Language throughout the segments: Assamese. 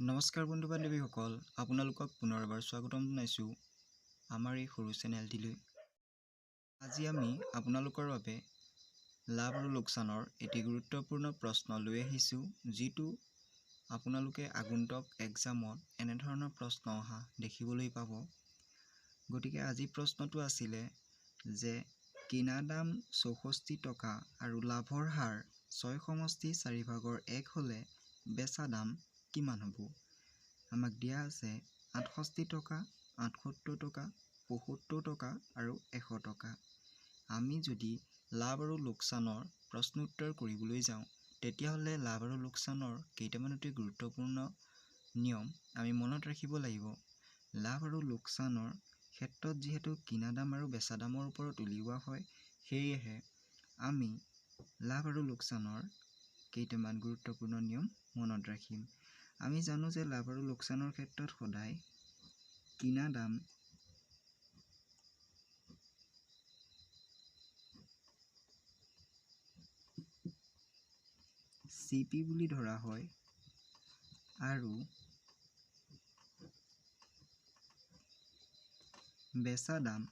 নমস্কাৰ বন্ধু বান্ধৱীসকল, আপোনালোকক পুনৰবাৰ স্বাগতম জনাইছোঁ আমাৰ এই সৰু চেনেলটিলৈ। আজি আমি আপোনালোকৰ বাবে লাভ আৰু লোকচানৰ এটি গুৰুত্বপূৰ্ণ প্ৰশ্ন লৈ আহিছোঁ, যিটো আপোনালোকে আগন্তুক এক্সামত এনেধৰণৰ প্ৰশ্ন অহা দেখিবলৈ পাব। গতিকে আজি প্ৰশ্নটো আছিলে যে কিনা দাম ৬৪ টকা আৰু লাভৰ হাৰ 6/4 হ'লে বেচা দাম কিমান হ'ব? আমাক দিয়া আছে ৬৮ টকা, ৭৮ টকা, ৭৫ টকা আৰু ১০০ টকা। আমি যদি লাভ আৰু লোকচানৰ প্ৰশ্ন উত্তৰ কৰিবলৈ যাওঁ, তেতিয়াহ'লে লাভ আৰু লোকচানৰ কেইটামান অতি গুৰুত্বপূৰ্ণ নিয়ম আমি মনত ৰাখিব লাগিব। লাভ আৰু লোকচানৰ ক্ষেত্ৰত যিহেতু কিনা দাম আৰু বেচা দামৰ ওপৰত উলিওৱা হয়, সেয়েহে আমি লাভ আৰু লোকচানৰ কেইটামান গুৰুত্বপূৰ্ণ নিয়ম মনত ৰাখিম। আমি জানো যে লাভ আৰু লোকচানৰ ক্ষেত্ৰত সদায় কিনা দাম CP বুলি ধৰা হয় আৰু বেচা দাম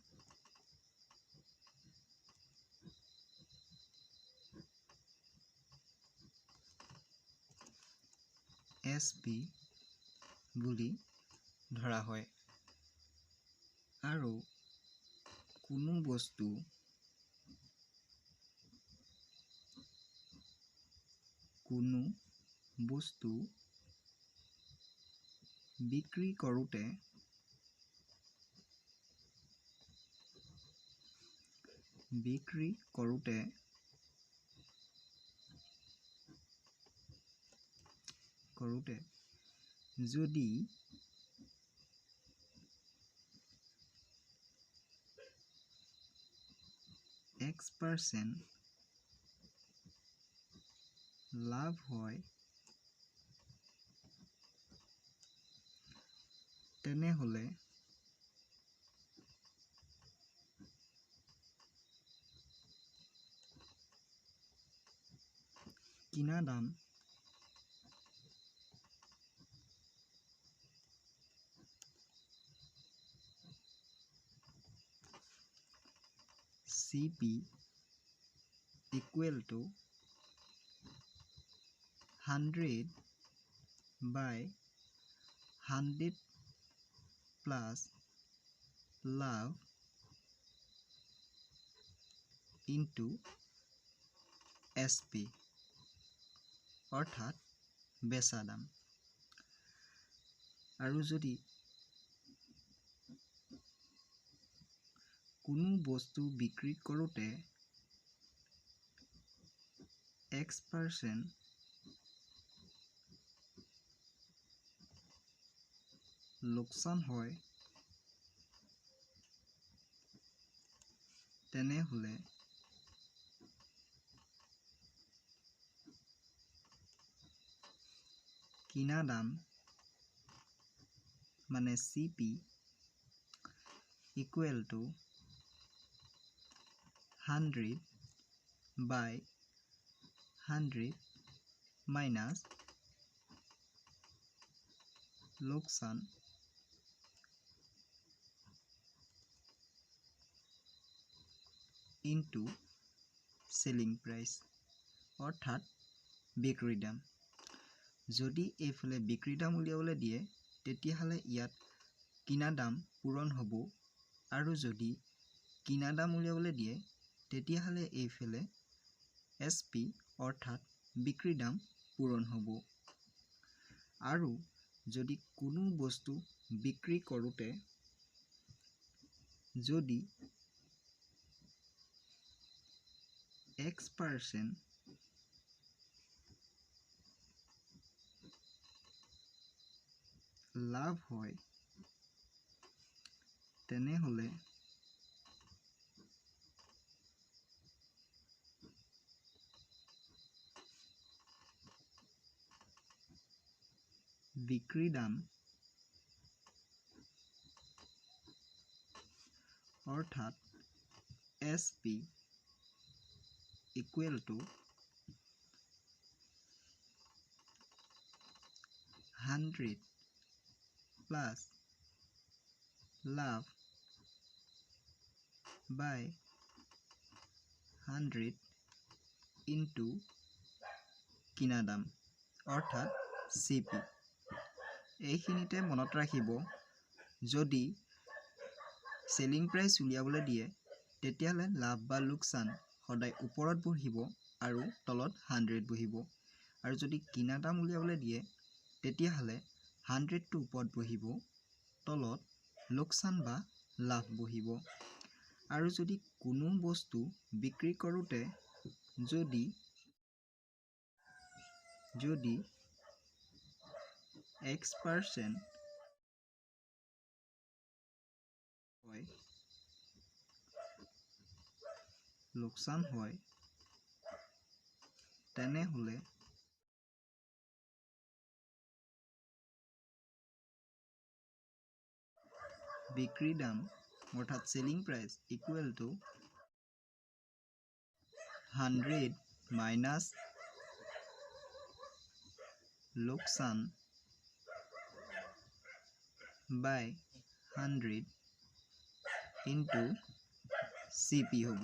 SP বুলি ধৰা হয়। আৰু কোনো বস্তু বিক্ৰী কৰোঁতে যদি X% লাভ হয়, তেনেহ'লে কিনা দাম CP = 100/100 প্লাছ লাভ ইনটু SP, অৰ্থাৎ বেচা দাম। আৰু যদি কোনো বস্তু বিক্ৰী কৰোঁতে X% লোকচান হয়, তেনেহ'লে কিনা দাম মানে CP = 100/100 মাইনাছ লোকচান ইনটু চেলিং প্ৰাইচ, অৰ্থাৎ বিক্ৰী দাম। যদি এইফালে বিক্ৰী দাম উলিয়াবলৈ দিয়ে, তেতিয়াহ'লে ইয়াত কিনা দাম পূৰণ হ'ব, আৰু যদি কিনা দাম উলিয়াবলৈ দিয়ে, তেতিয়াহ'লে এইফালে SP, অৰ্থাৎ বিক্ৰী দাম পূৰণ হ'ব। আৰু যদি কোনো বস্তু বিক্ৰী কৰোঁতে যদি X% লাভ হয়, তেনেহ'লে বিক্ৰী দাম অৰ্থাৎ SP = 100 plus love by 100 into কিনা দাম অৰ্থাৎ CP। এইখিনিতে মনত ৰাখিব, যদি সেলিং প্ৰাইচ উলিয়াবলৈ দিয়ে তেতিয়াহ'লে লাভ বা লোকচান সদায় ওপৰত বহিব আৰু তলত 100 বহিব, আৰু যদি কিনা দাম উলিয়াবলৈ দিয়ে তেতিয়াহ'লে 100টো ওপৰত বহিব, তলত লোকচান বা লাভ বহিব। আৰু যদি কোনো বস্তু বিক্ৰী কৰোঁতে যদি X% হয় লোকচান হয় তেনেহ'লে বিক্ৰী দাম অৰ্থাৎ selling price equal to 100 minus লোকচান বাই 100 ইনটু CP হ'ব।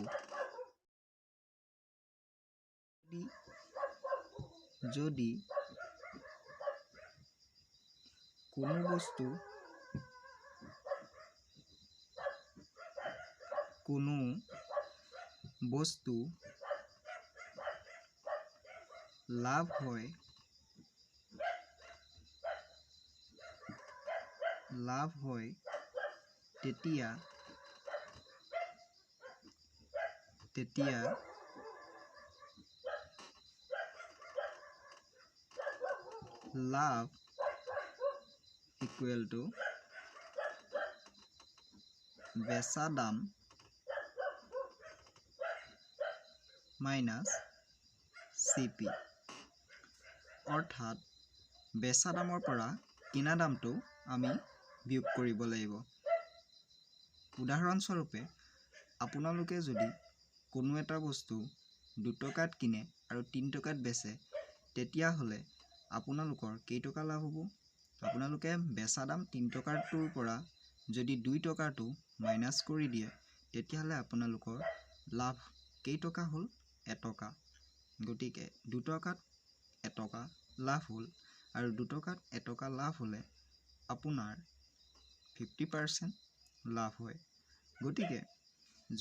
যদি কোনো বস্তু লাভ হয় তেতিয়া লাভ ইকুৱেল টু বেচা দাম মাইনাছ CP, অৰ্থাৎ বেচা দামৰ পৰা কিনা দামটো আমি বিয়োগ কৰিব লাগিব। উদাহৰণস্বৰূপে আপোনালোকে যদি কোনো এটা বস্তু 2 টকাত কিনে আৰু 3 টকাত বেচে তেতিয়াহ'লে আপোনালোকৰ কেইটকা লাভ হ'ব? আপোনালোকে বেচা দাম 3 টকাৰটোৰ পৰা যদি 2 টকাটো মাইনাছ কৰি দিয়ে তেতিয়াহ'লে আপোনালোকৰ লাভ কেইটকা হ'ল? 1 টকা। গতিকে 2 টকাত 1 টকা লাভ হ'ল, আৰু 2 টকাত 1 টকা লাভ হ'লে আপোনাৰ 50% লাভ হয়। গতিকে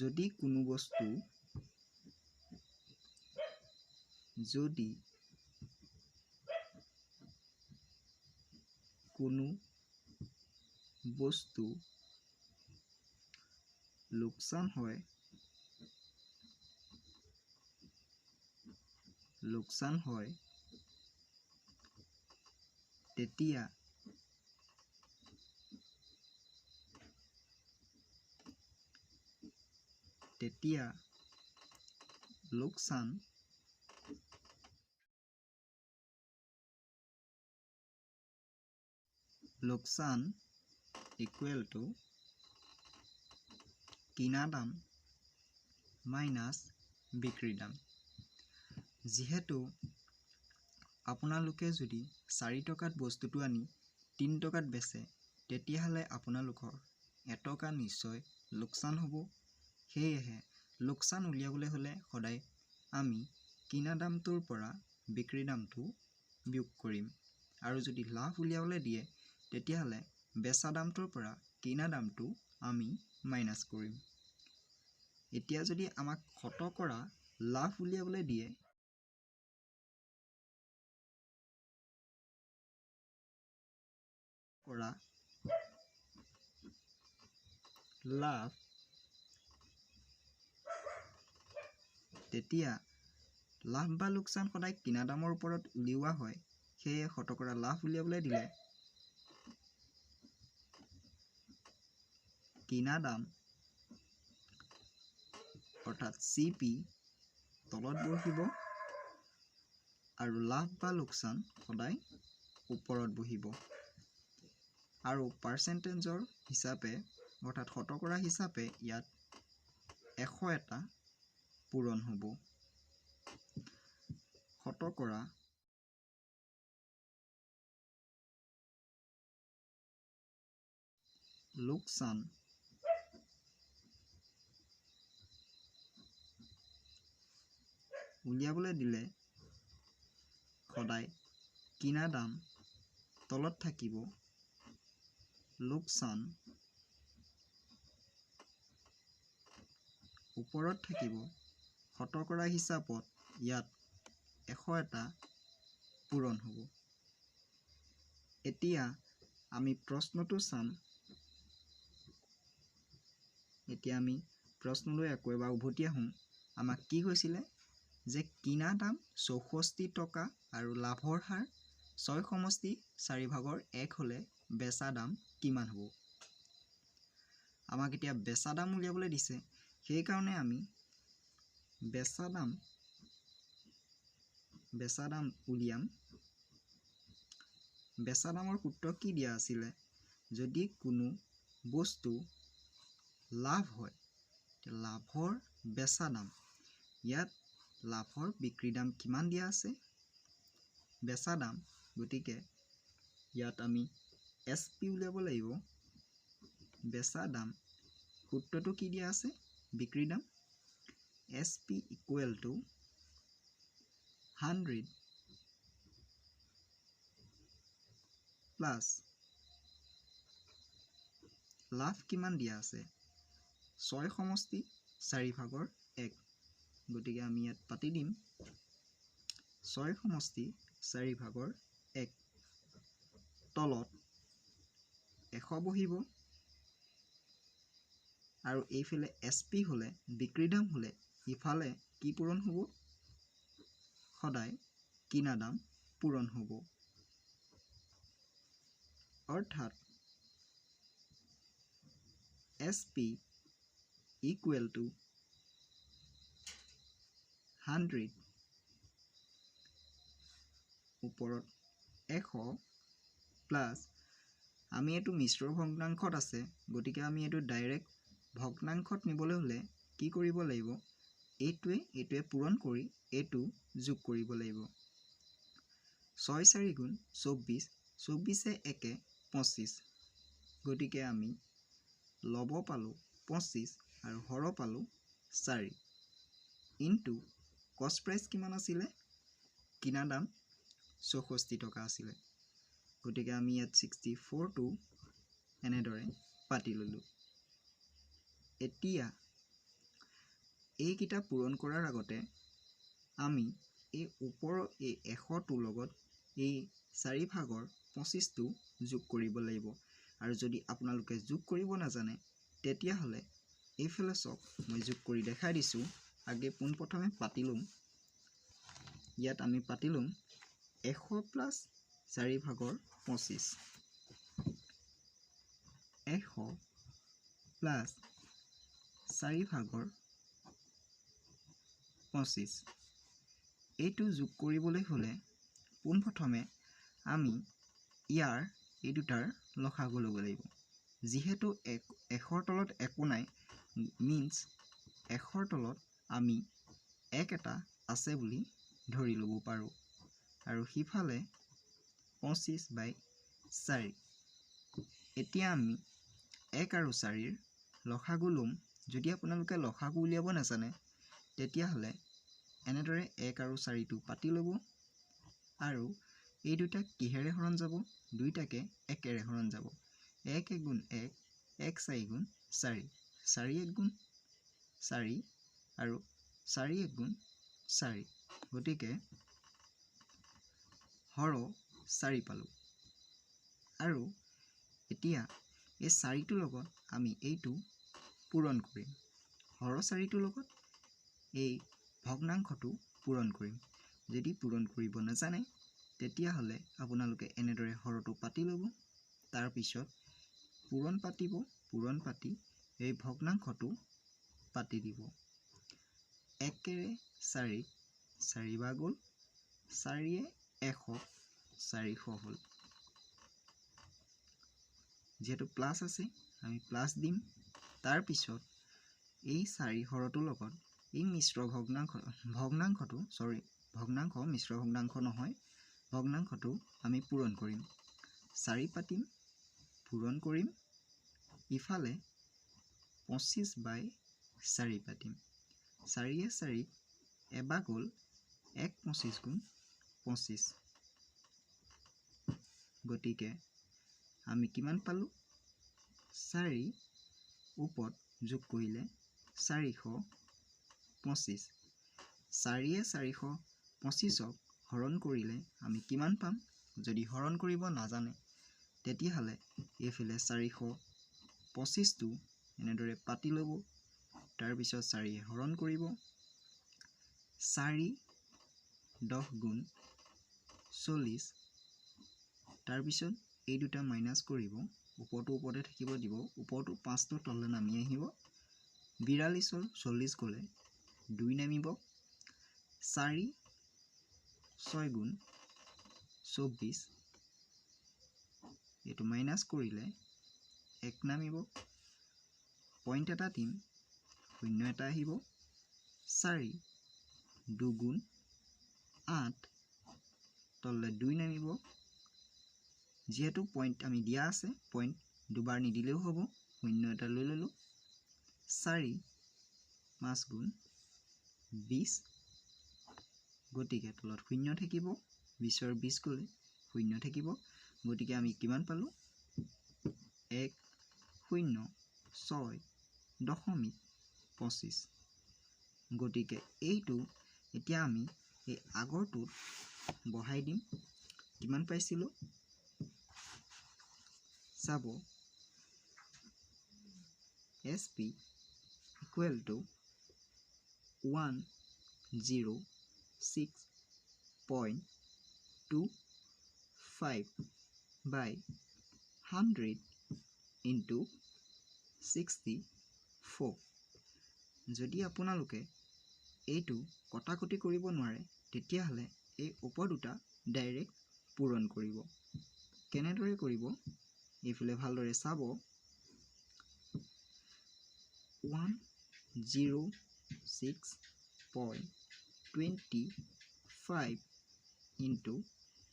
যদি কোনো বস্তু লোকচান হয় তেতিয়া লোকচান ইকুৱেল টু কিনা দাম মাইনাছ বিক্ৰী দাম। যিহেতু আপোনালোকে যদি 4 টকাত বস্তুটো আনি 3 টকাত বেচে তেতিয়াহ'লে আপোনালোকৰ 1 টকা নিশ্চয় লোকচান হ'ব। সেয়েহে লোকচান উলিয়াবলৈ হ'লে সদায় আমি কিনা দামটোৰ পৰা বিক্ৰী দামটো বিয়োগ কৰিম, আৰু যদি লাভ উলিয়াবলৈ দিয়ে তেতিয়াহ'লে বেচা দামটোৰ পৰা কিনা দামটো আমি মাইনাছ কৰিম। এতিয়া যদি আমাক শতকৰা লাভ উলিয়াবলৈ দিয়ে তেতিয়া লাভ বা লোকচান সদায় কিনা দামৰ ওপৰত উলিওৱা হয়। সেয়ে শতকৰা লাভ উলিয়াবলৈ দিলে কিনা দাম অৰ্থাৎ CP তলত বহিব আৰু লাভ বা লোকচান সদায় ওপৰত বহিব, আৰু পাৰ্চেণ্টেজৰ হিচাপে অৰ্থাৎ শতকৰা হিচাপে ইয়াত 100 এটা পূৰণ হ'ব। শতকৰা লোকচান উলিয়াবলৈ দিলে সদায় কিনা দাম তলত থাকিব লোকচান ওপৰত থাকিব শতকৰা হিচাপত ইয়াত 100 এটা পূৰণ হ'ব। এতিয়া আমি প্ৰশ্নটো চাম। এতিয়া আমি প্ৰশ্নলৈ আকৌ এবাৰ উভতি আহোঁ। আমাক কি কৈছিলে যে কিনা দাম 64 টকা আৰু লাভৰ হাৰ 6/4 হ'লে বেচা দাম কিমান হ'ব? আমাক এতিয়া বেচা দাম উলিয়াবলৈ দিছে। সেইকাৰণে আমি বেচা দাম উলিয়াম। বেচা দামৰ সূত্ৰ কি দিয়া আছিলে? যদি কোনো বস্তু লাভ হয়, লাভৰ বেচা দাম, ইয়াত লাভৰ বিক্ৰী দাম কিমান দিয়া আছে? বেচা দাম, গতিকে ইয়াত আমি SP উলিয়াব লাগিব। বেচা দাম সূত্ৰটো কি দিয়া আছে? বিক্ৰী দাম SP = 100 প্লাছ লাভ কিমান দিয়া আছে? 6/4 গতিকে আমি ইয়াত পাতি দিম 6/4 তলত 100 বহিব আৰু এইফালে SP হ'লে বিক্ৰী দাম হ'লে ইফালে কি পূৰণ হ'ব? সদায় কিনা দাম পূৰণ হ'ব। অৰ্থাৎ SP = 100 ওপৰত 100 প্লাছ আমি এইটো মিশ্ৰ ভগ্নাংশত আছে, গতিকে আমি এইটো ডাইৰেক্ট ভগ্নাংশত নিবলৈ হ'লে কি কৰিব লাগিব? এইটোৱে পূৰণ কৰি এইটো যোগ কৰিব লাগিব। 6×4 = 24, 24 × 1 = 25, গতিকে আমি লব পালোঁ 25 আৰু হৰ পালোঁ 4 ইনটু কষ্ট প্ৰাইচ কিমান আছিলে? কিনা দাম 64 টকা আছিলে, গতিকে আমি ইয়াত 64টো এনেদৰে পাতি ল'লোঁ। এতিয়া এইকেইটা পূৰণ কৰাৰ আগতে আমি এই ওপৰৰ এই 100টোৰ লগত এই 4/25টো যোগ কৰিব লাগিব। আৰু যদি আপোনালোকে যোগ কৰিব নাজানে তেতিয়াহ'লে এইফালে চাওক, মই যোগ কৰি দেখাই দিছোঁ। পোনপ্ৰথমে পাতি ল'ম। ইয়াত আমি পাতি ল'ম 100 প্লাছ 4/25, 100 প্লাছ 4/25। এইটো যোগ কৰিবলৈ হ'লে পোনপ্ৰথমে আমি এই দুটাৰ লসাগু ল'ব লাগিব। যিহেতু 100ৰ তলত একো নাই, মিনছ 100ৰ তলত আমি 1 এটা আছে বুলি ধৰি ল'ব পাৰোঁ। আৰু সিফালে 25/4। এতিয়া আমি 1 আৰু 4ৰ লসাগু ল'ম। যদি আপোনালোকে লসাগু উলিয়াব নাজানে তেতিয়াহ'লে এনেদৰে 1 আৰু 4টো পাতি ল'ব আৰু এই দুটাক কিহেৰে হৰণ যাব? দুইটাকে 1ৰে হৰণ যাব। 1 × 1 = 1, 4 × 4, 4 × 1 = 4 আৰু 4 × 1 = 4, গতিকে হৰ 4 পালোঁ। আৰু এতিয়া এই 4টোৰ লগত আমি এইটো পূৰণ কৰিম। হৰ 4টোৰ লগত এই ভগ্নাংশটো পূৰণ কৰিম। যদি পূৰণ কৰিব নাজানে তেতিয়াহ'লে আপোনালোকে এনেদৰে হৰটো পাতি ল'ব, তাৰপিছত পূৰণ পাতিব, পূৰণ পাতি এই ভগ্নাংশটো পাতি দিব। 1ৰে 4ক 4 বাৰ গ'ল, 4য়ে 100ক 400 হ'ল। যিহেতু প্লাছ আছে আমি প্লাছ দিম। তাৰপিছত এই 4 হৰটোৰ লগত এই মিশ্ৰ ভগ্নাংশটো আমি পূৰণ কৰিম। 4 পাতিম, পূৰণ কৰিম, ইফালে 25/4 পাতিম 4 4 এবাৰ গ'ল 1 25 গুণ 25 গতিকে আমি কিমান পালোঁ 4 ওপৰত যোগ কৰিলে 425 4 425ক হৰণ কৰিলে আমি কিমান পাম যদি হৰণ কৰিব নাজানে তেতিয়াহ'লে এইফালে 425টো এনেদৰে পাতি ল'ব তাৰপিছত 4 হৰণ কৰিব 4 10 গুণ 40 তাৰপিছত এই দুটা মাইনাছ কৰিব ওপৰটো ওপৰতে থাকিব দিব ওপৰটো 5টো তললৈ নামি আহিব 42ৰ 40 গ'লে 2 নামিব 4 6 গুণ 24 এইটো মাইনাছ কৰিলে 1 নামিব পইণ্ট এটা দিম 0 এটা আহিব 4 2 গুণ 8 তললৈ 2 নামিব যেহেতু পইণ্ট আমি দিয়া আছে পইণ্ট দুবাৰ নিদিলেও হ'ব 0 এটা লৈ ল'লোঁ 4 5 গুণ 20 গতিকে তলত 0 থাকিব 20ৰ 20 গ'লে 0 থাকিব গতিকে আমি কিমান পালোঁ 106.25 গতিকে এইটো এতিয়া আমি এই আগৰটোত বহাই দিম কিমান পাইছিলোঁ চাব SP equal to 106.25 by 100 into 64 যদি আপোনালোকে এইটো কটাকটি কৰিব নোৱাৰে তেতিয়াহ'লে এই ওপৰ দুটা ডাইৰেক্ট পূৰণ কৰিব কেনেদৰে কৰিব এইফালে ভালদৰে চাব 106.25 into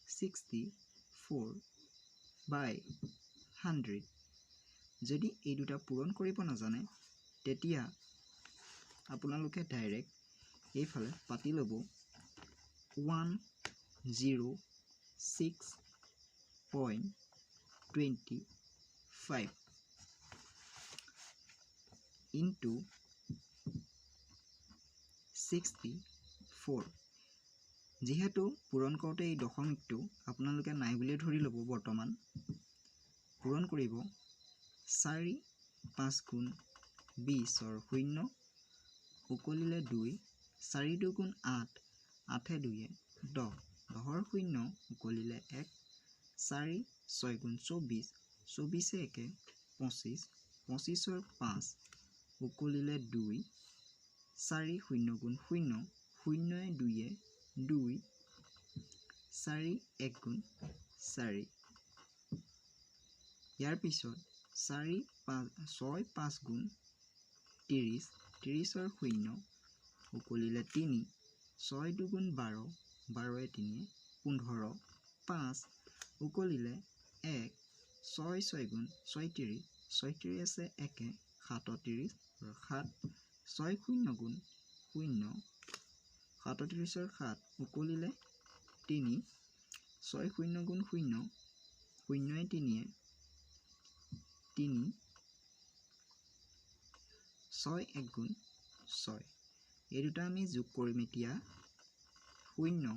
64 by 100 যদি এই দুটা পূৰণ কৰিব নাজানে তেতিয়া আপোনালোকে ডাইৰেক্ট এইফালে পাতি ল'ব 106.25 into 64 যেহেতু পূৰণ কৰোঁতে এই দশমিকটো আপোনালোকে নাই বুলি ধৰি ল'ব বৰ্তমান পূৰণ কৰিব 4 5 গুণ 20ৰ 0 উকলিলে 2 4 2 গুণ 8 8 2 10 10ৰ 0 উকলিলে 1 4 6 গুণ 24 24 1 25 25ৰ 5 উকলিলে 2 4 0 গুণ 0 0 2 2 4 1 গুণ 4 ইয়াৰ পিছত 4 5 6 5 গুণ 30 30ৰ 0 উকলিলে 3 6 2 গুণ 12 12 3 15 5 উকলিলে 1 6 6 গুণ 36 36 আছে 1 37 7 6 0 গুণ 0 37ৰ 7 উকলিলে 3 6 0 গুণ 0 0 3 3 6 1 গুণ 6 এই দুটা আমি যোগ কৰিম এতিয়া 0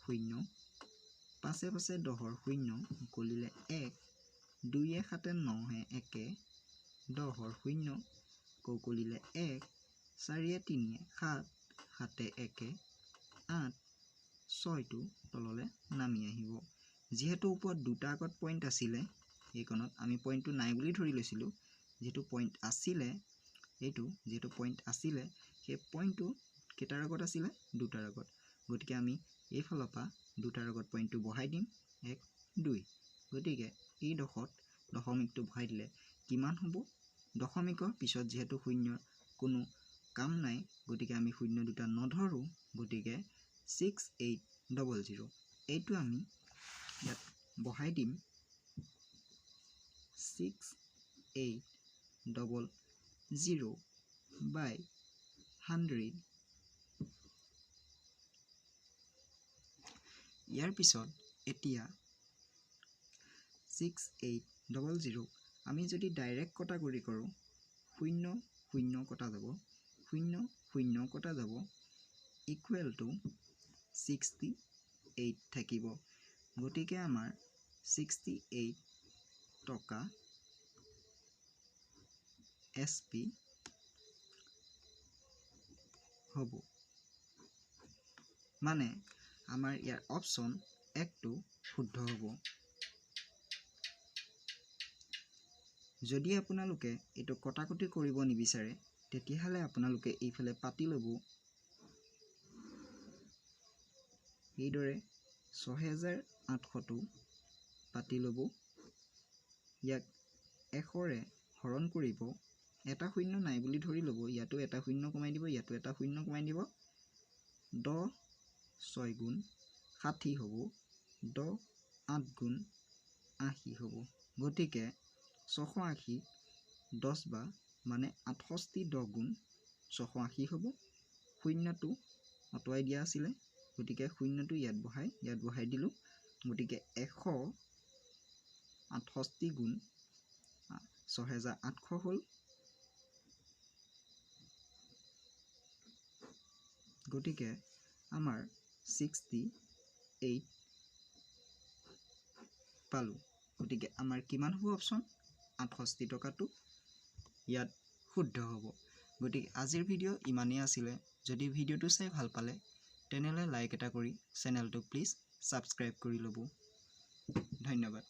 0 পাছে পাছে 10ৰ 0 উকলিলে 1 2 7 9 1 10ৰ 0 উকলিলে 1 4 3 7 7 1 8 6টো তললৈ নামি আহিব যেহেতু ওপৰত দুটা আগত পইণ্ট আছিলে এইকণত আমি পইণ্টটো নাই বুলি ধৰি লৈছিলোঁ যেহেতু পইণ্ট আছিলে এইটো যেহেতু পইণ্ট আছিলে সেই পইণ্টটো কেইটাৰ আগত আছিলে দুটাৰ আগত গতিকে আমি এইফালৰ পৰা দুটাৰ আগত পইণ্টটো বহাই দিম 1 2 গতিকে এই ডখত দশমিকটো বহাই দিলে কিমান হ'ব দশমিকৰ পিছত যেহেতু শূন্যৰ কোনো কাম নাই গতিকে আমি শূন্য দুটা নধৰোঁ গতিকে 6800 এইটো আমি ইয়াত বহাই দিম 6800 0/100। ইয়াৰ পিছত এতিয়া 6800 আমি যদি ডাইৰেক্ট কটাগুৰি কৰোঁ 0 0 কটা যাব 0 0 কটা যাব ইকুৱেল টু 68 থাকিব। গতিকে আমাৰ 68 টকা SP হ'ব। মানে আমাৰ ইয়াৰ অপশ্যন 1টো শুদ্ধ হ'ব। যদি আপোনালোকে এইটো কটাকটি কৰিব নিবিচাৰে তেতিয়াহ'লে আপোনালোকে এইফালে পাতি ল'ব। এইদৰে 6800টো পাতি ল'ব। ইয়াক 100ৰে হৰণ কৰিব। এটা শূন্য নাই বুলি ধৰি ল'ব। ইয়াতো এটা শূন্য কমাই দিব, ইয়াতো এটা শূন্য কমাই দিব। 10 6 গুণ 60 হ'ব। 10 8 গুণ 80 হ'ব। গতিকে 680 10 বা মানে 68 10 গুণ 680 হ'ব। শূন্যটো আঁতৰাই দিয়া আছিলে, গতিকে শূন্যটো ইয়াত বহাই দিলোঁ। গতিকে 168 গুণ 6800 হ'ল। গতিকে আমাৰ 68 পালোঁ। গতিকে আমাৰ কিমান হ'ব অপশ্যন 68 টকাটো ইয়াত শুদ্ধ হ'ব। গতিকে আজিৰ ভিডিঅ' ইমানেই আছিলে। যদি ভিডিঅ'টো চাই ভাল পালে তেনেহ'লে লাইক এটা কৰি চেনেলটো প্লিজ ছাবস্ক্ৰাইব কৰি ল'ব। ধন্যবাদ।